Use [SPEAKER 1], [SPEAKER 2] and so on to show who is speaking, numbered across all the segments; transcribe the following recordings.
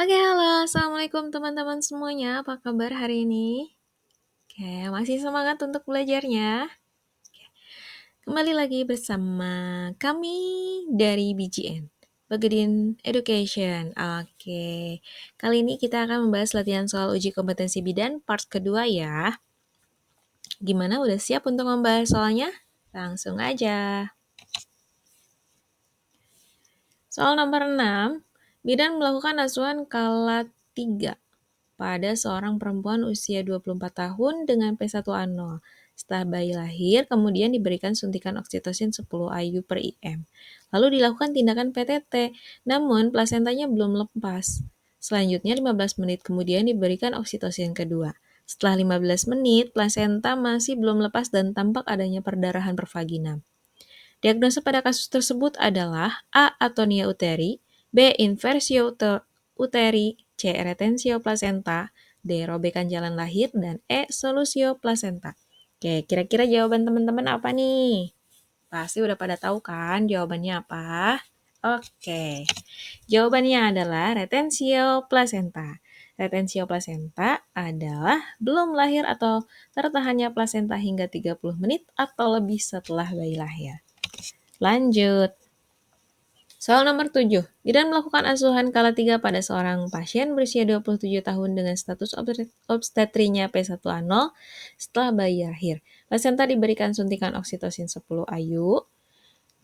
[SPEAKER 1] Oke, halo. Assalamualaikum teman-teman semuanya. Apa kabar hari ini? Oke, masih semangat untuk belajarnya? Kembali lagi bersama kami dari BGN, Bagedin Education. Oke, kali ini kita akan membahas latihan soal uji kompetensi bidan part kedua ya. Gimana, udah siap untuk membahas soalnya? Langsung aja. Soal nomor 6, bidan melakukan asuhan kala 3 pada seorang perempuan usia 24 tahun dengan P1A0. Setelah bayi lahir, kemudian diberikan suntikan oksitosin 10 IU per IM. Lalu dilakukan tindakan PTT, namun plasentanya belum lepas. Selanjutnya 15 menit kemudian diberikan oksitosin kedua. Setelah 15 menit, plasenta masih belum lepas dan tampak adanya perdarahan per vagina. Diagnosa pada kasus tersebut adalah A. Atonia uteri, B. Inversio uteri, C. Retensio placenta, D. Robekan jalan lahir, dan E. Solusio placenta. Oke, kira-kira jawaban teman-teman apa nih? Pasti udah pada tahu kan jawabannya apa? Oke, jawabannya adalah retensio placenta. Retensio placenta adalah belum lahir atau tertahannya plasenta hingga 30 menit atau lebih setelah bayi lahir. Lanjut. Soal nomor 7. Bidan melakukan asuhan kala 3 pada seorang pasien berusia 27 tahun dengan status obstetrinya P1A0 setelah bayi lahir. Plasenta diberikan suntikan oksitosin 10 IU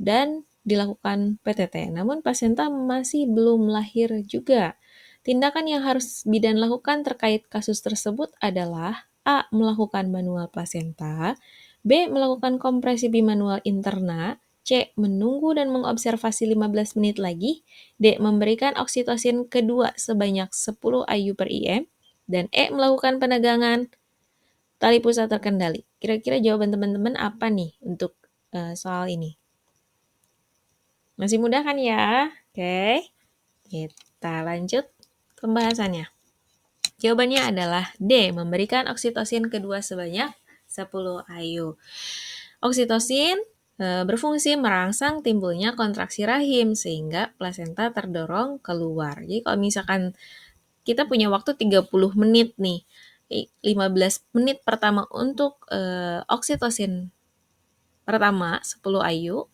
[SPEAKER 1] dan dilakukan PTT. Namun plasenta masih belum lahir juga. Tindakan yang harus bidan lakukan terkait kasus tersebut adalah A. Melakukan manual plasenta, B. Melakukan kompresi bimanual interna, C. Menunggu dan mengobservasi 15 menit lagi, D. Memberikan oksitosin kedua sebanyak 10 IU per IM, dan E. Melakukan penegangan tali pusat terkendali. Kira-kira jawaban teman-teman apa nih untuk soal ini? Masih mudah kan ya? Oke, kita lanjut pembahasannya. Jawabannya adalah D. Memberikan oksitosin kedua sebanyak 10 IU. Oksitosin berfungsi merangsang timbulnya kontraksi rahim sehingga plasenta terdorong keluar. Jadi kalau misalkan kita punya waktu 30 menit nih, 15 menit pertama untuk oksitosin pertama 10 IU,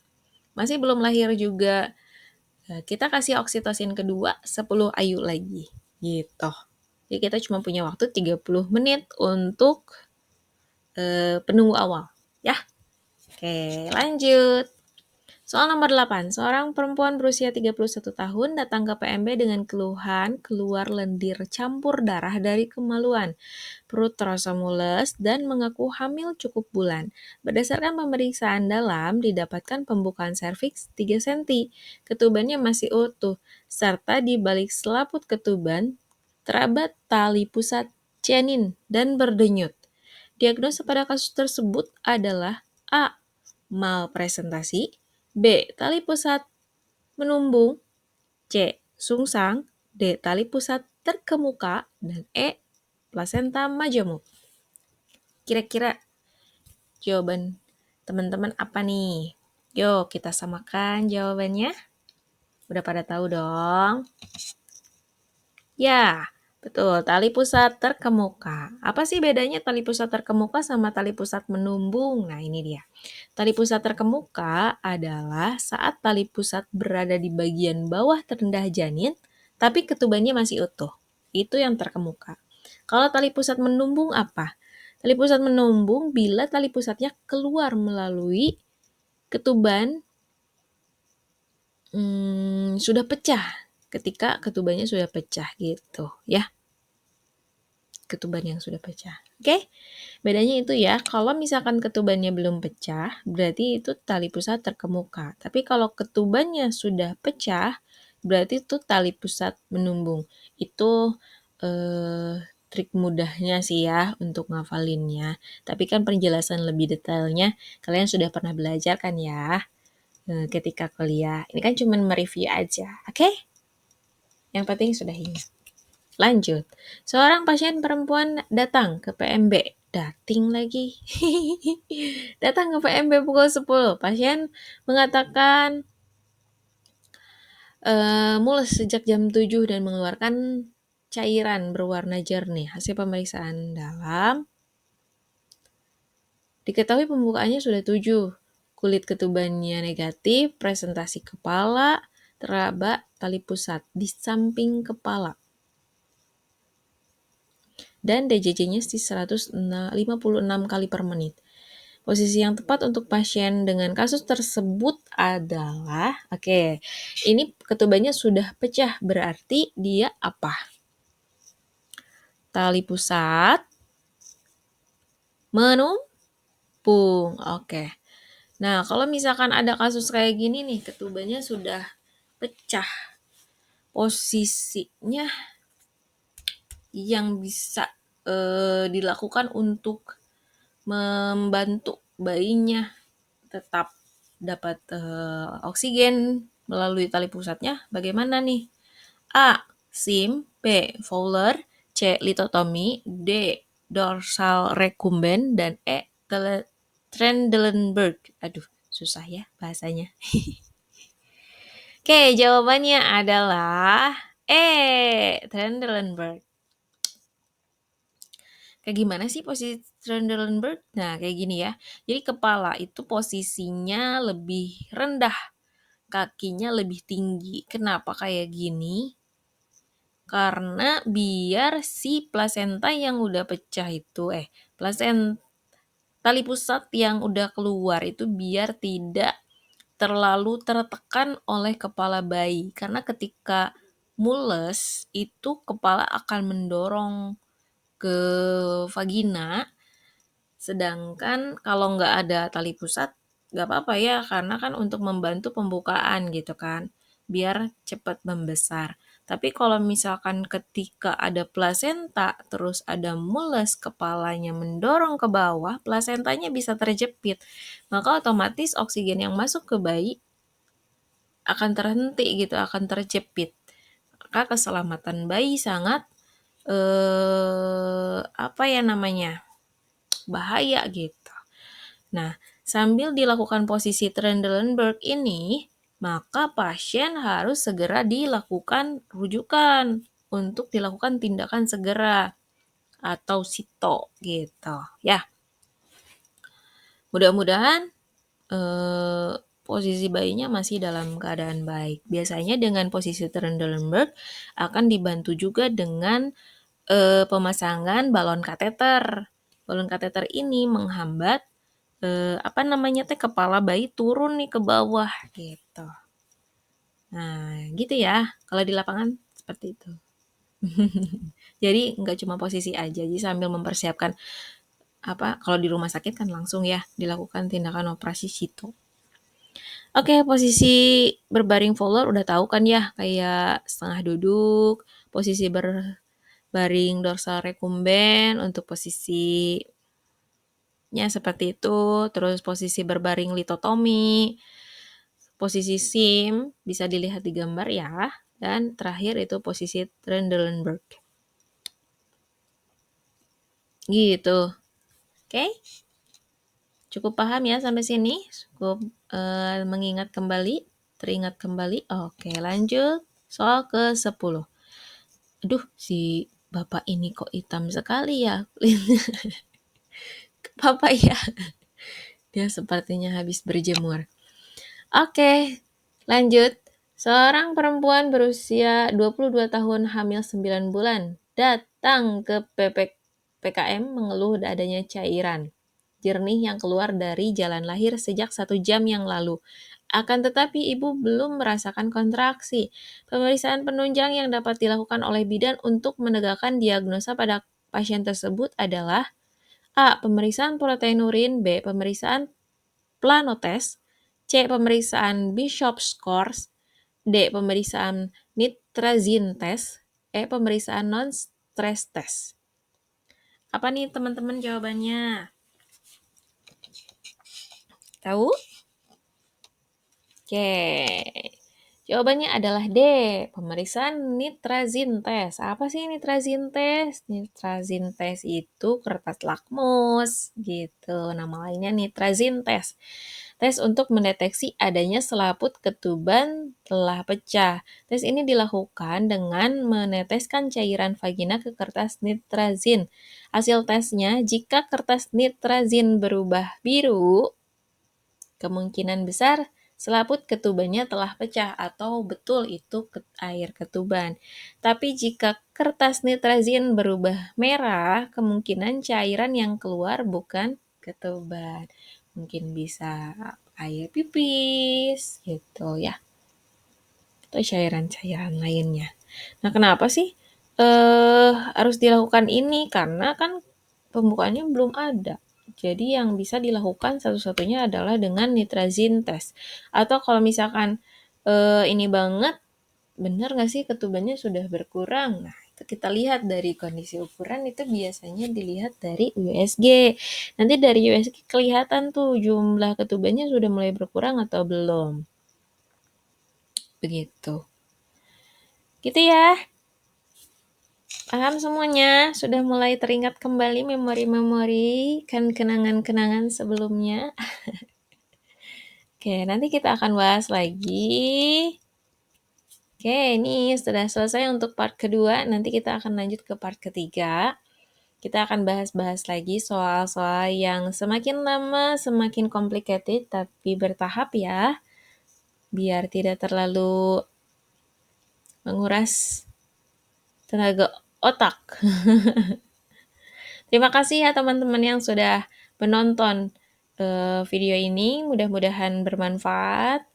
[SPEAKER 1] masih belum lahir juga, kita kasih oksitosin kedua 10 IU lagi, gitu. Jadi kita cuma punya waktu 30 menit untuk penunggu awal, ya. Oke, lanjut. Soal nomor 8. Seorang perempuan berusia 31 tahun datang ke PMB dengan keluhan keluar lendir campur darah dari kemaluan, perut terasa mules, dan mengaku hamil cukup bulan. Berdasarkan pemeriksaan dalam, didapatkan pembukaan serviks 3 cm, ketubannya masih utuh, serta di balik selaput ketuban terabat tali pusat janin dan berdenyut. Diagnosa pada kasus tersebut adalah A. Malpresentasi, B. Tali pusat menumbung, C. Sungsang, D. Tali pusat terkemuka, dan E. Plasenta majemuk. Kira-kira jawaban teman-teman apa nih? Yuk kita samakan jawabannya. Udah pada tahu dong? Ya, betul. Tali pusat terkemuka. Apa sih bedanya tali pusat terkemuka sama tali pusat menumbung? Nah, ini dia. Tali pusat terkemuka adalah saat tali pusat berada di bagian bawah terendah janin, tapi ketubannya masih utuh. Itu yang terkemuka. Kalau tali pusat menumbung apa? Tali pusat menumbung bila tali pusatnya keluar melalui ketuban sudah pecah. Ketika ketubannya sudah pecah gitu ya. Ketuban yang sudah pecah. Oke? Bedanya itu ya, kalau misalkan ketubannya belum pecah, berarti itu tali pusat terkemuka. Tapi kalau ketubannya sudah pecah, berarti itu tali pusat menumbung. Itu trik mudahnya sih ya untuk ngafalinnya. Tapi kan penjelasan lebih detailnya kalian sudah pernah belajar kan ya ketika kuliah. Ini kan cuma mereview aja, oke? Yang penting sudah ingat. Lanjut, seorang pasien perempuan datang ke PMB. Dating lagi. Datang ke PMB pukul 10. Pasien mengatakan Mules sejak jam 7 dan mengeluarkan cairan berwarna jernih. Hasil pemeriksaan dalam diketahui pembukaannya sudah 7. Kulit ketubannya negatif, presentasi kepala, teraba tali pusat di samping kepala. Dan DJJ-nya 156 kali per menit. Posisi yang tepat untuk pasien dengan kasus tersebut adalah, ini ketubannya sudah pecah, berarti dia apa? Tali pusat menumpung. Nah, kalau misalkan ada kasus kayak gini nih, ketubannya sudah pecah. Posisinya yang bisa dilakukan untuk membantu bayinya tetap dapat oksigen melalui tali pusatnya bagaimana nih? A. SIM, B. Fowler, C. Litotomi, D. Dorsal recumbent, dan E. Trendelenburg. Aduh, susah ya bahasanya. Jawabannya adalah E. Trendelenburg. Kayak gimana sih posisi Trendelenburg? Nah, kayak gini ya. Jadi kepala itu posisinya lebih rendah, kakinya lebih tinggi. Kenapa kayak gini? Karena biar si plasenta yang udah pecah itu, tali pusat yang udah keluar itu biar tidak terlalu tertekan oleh kepala bayi. Karena ketika mules itu kepala akan mendorong ke vagina, sedangkan kalau nggak ada tali pusat nggak apa-apa ya, karena kan untuk membantu pembukaan gitu kan, biar cepat membesar. Tapi kalau misalkan ketika ada plasenta terus ada mules, kepalanya mendorong ke bawah, plasentanya bisa terjepit, maka otomatis oksigen yang masuk ke bayi akan terhenti gitu, akan terjepit. Maka keselamatan bayi sangat bahaya gitu. Nah, sambil dilakukan posisi Trendelenburg ini, maka pasien harus segera dilakukan rujukan untuk dilakukan tindakan segera atau SITO gitu ya. Mudah-mudahan posisi bayinya masih dalam keadaan baik. Biasanya dengan posisi Trendelenburg akan dibantu juga dengan pemasangan balon kateter. Balon kateter ini menghambat kepala bayi turun nih ke bawah gitu. Nah, gitu ya. Kalau di lapangan seperti itu. Jadi nggak cuma posisi aja, jadi sambil mempersiapkan kalau di rumah sakit kan langsung ya dilakukan tindakan operasi situ. Posisi berbaring Fowler udah tahu kan ya, kayak setengah duduk, posisi berbaring dorsal recumbent untuk posisinya seperti itu, terus posisi berbaring litotomi, posisi SIM bisa dilihat di gambar ya, dan terakhir itu posisi Trendelenburg. Gitu. Oke? Cukup paham ya sampai sini? Cukup teringat kembali? Oke, lanjut. Soal ke-10. Aduh, si bapak ini kok hitam sekali ya? Apa ya? Dia sepertinya habis berjemur. Oke, lanjut. Seorang perempuan berusia 22 tahun hamil 9 bulan datang ke PKM mengeluh adanya cairan jernih yang keluar dari jalan lahir sejak 1 jam yang lalu. Akan tetapi ibu belum merasakan kontraksi. Pemeriksaan penunjang yang dapat dilakukan oleh bidan untuk menegakkan diagnosa pada pasien tersebut adalah A. Pemeriksaan protein urin, B. Pemeriksaan plano test, C. Pemeriksaan Bishop scores, D. Pemeriksaan nitrazine test, E. Pemeriksaan non-stress test. Apa nih teman-teman jawabannya? Tahu? Oke. Jawabannya adalah D. Pemeriksaan nitrazine test. Apa sih nitrazine test? Nitrazine test itu kertas lakmus gitu. Nama lainnya nitrazine test. tes untuk mendeteksi adanya selaput ketuban telah pecah. Tes ini dilakukan dengan meneteskan cairan vagina ke kertas nitrazin. Hasil tesnya, jika kertas nitrazin berubah biru, kemungkinan besar selaput ketubannya telah pecah atau betul itu air ketuban. Tapi jika kertas nitrazin berubah merah, kemungkinan cairan yang keluar bukan ketuban. Mungkin bisa air pipis gitu ya, atau cairan-cairan lainnya. Nah, kenapa sih harus dilakukan ini? Karena kan pembukaannya belum ada. Jadi yang bisa dilakukan satu-satunya adalah dengan nitrazin test. Atau kalau misalkan ini banget, benar nggak sih ketubannya sudah berkurang? Nah, itu kita lihat dari kondisi ukuran, itu biasanya dilihat dari USG. Nanti dari USG kelihatan tuh jumlah ketubannya sudah mulai berkurang atau belum. Begitu. Gitu ya. Paham semuanya? Sudah mulai teringat kembali memori-memori kan kenangan-kenangan sebelumnya. Oke, nanti kita akan bahas lagi. Oke, ini sudah selesai untuk part kedua. Nanti kita akan lanjut ke part ketiga. Kita akan bahas-bahas lagi soal-soal yang semakin lama semakin complicated, tapi bertahap ya. Biar tidak terlalu menguras tenaga otak. Terima kasih ya teman-teman yang sudah menonton video ini. Mudah-mudahan bermanfaat.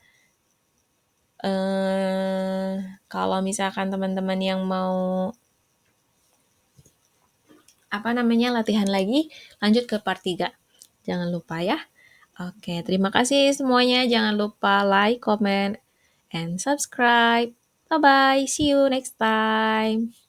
[SPEAKER 1] Kalau misalkan teman-teman yang mau latihan lagi, lanjut ke part 3. Jangan lupa ya. Oke, terima kasih semuanya. Jangan lupa like, comment, and subscribe. Bye-bye. See you next time.